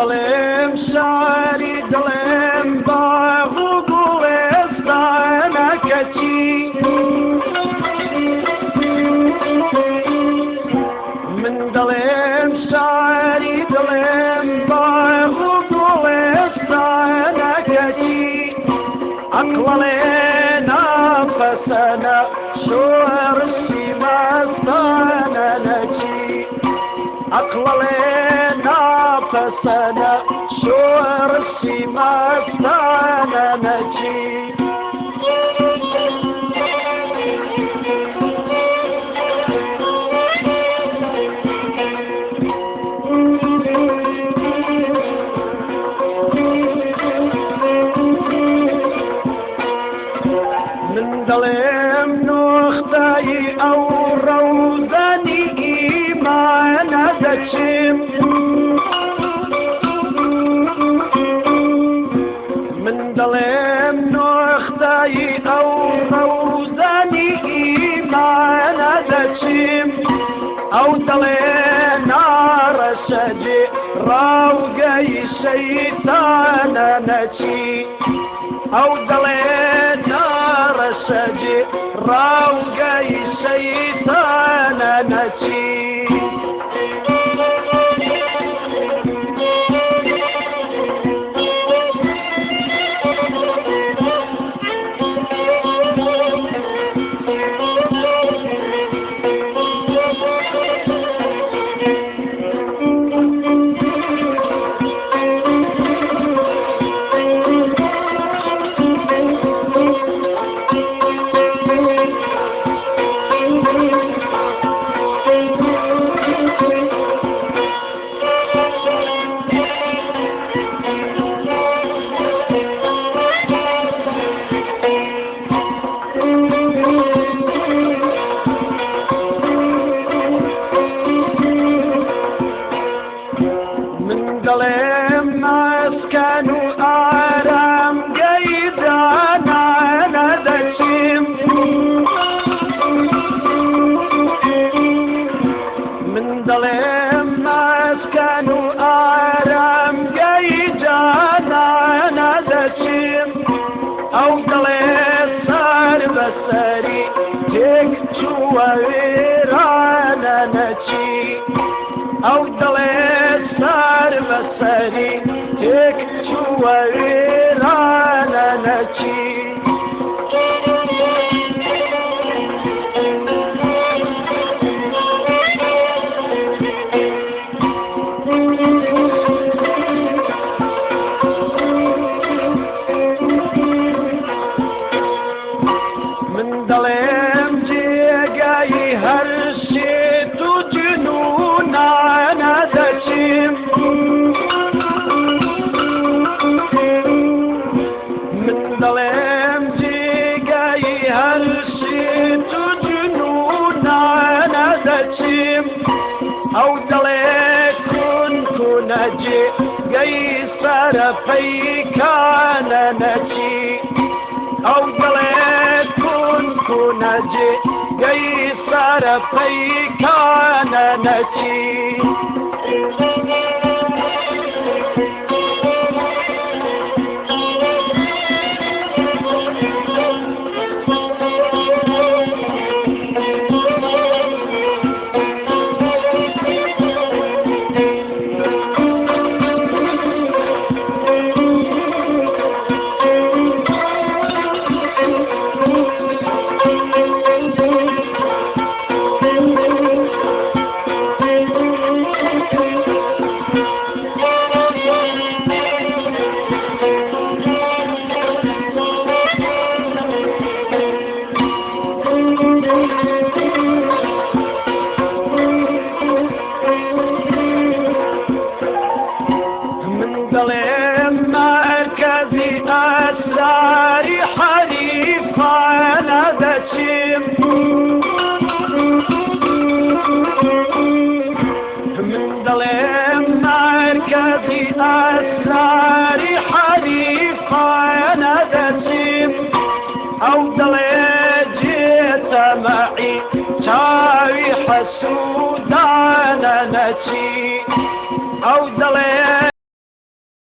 دڵێم شاری دڵێم باغ و گوڵێستانەکەچی من دڵێم شاری دڵێم باغ و گوڵێستانەکەچی عەقڵەڵێ نافەسەنە شۆڕشی مەستانە نەچی عەقڵەڵێ نافەسەنە شۆڕشی مەستانە نەچی من دڵێم نۆختایی ئەو ڕەوزەنی ئیمانە دەچم من دڵێم نۆختایی ئەو ڕەوزەنی ئیمانە دەچم ئەو دڵێ ناڕەشەجێ ڕاوگەی شەیتانە نەچی ئەو دڵێ ناڕەشەجێ ڕاوگەی شەیتانە نەچی دڵێم مەسکەن و ئارامگەی دانانە دەچم من دڵێم مەسکەن و ئارامگەی جانانە دەچم ئەو دڵێ سەر بەسەری تێک چووە وێرانە نەچی ئەو دڵێ سەر بەسەری تێک چووە وێرانە نەچی من دڵێم جێگای هەر شێت و جنوونانە دەچم من دڵێم جێگای هەر شێت و جنوونانە دەچم ئەو دڵێ کونکونەجێ گەی سەرپەیکانە نەچی ئەو دڵێ کونکونەجێ گەی سەرپەیکانە نەچی دڵێم مەرکەزی ئەسراری حەریفانە دەچم من دڵێم مەرکەزی ئەسراری حەریفانە دەچم ئەو دڵێ جێتەمەعی چاوی حەسوودانە نەچی ئەو دڵێ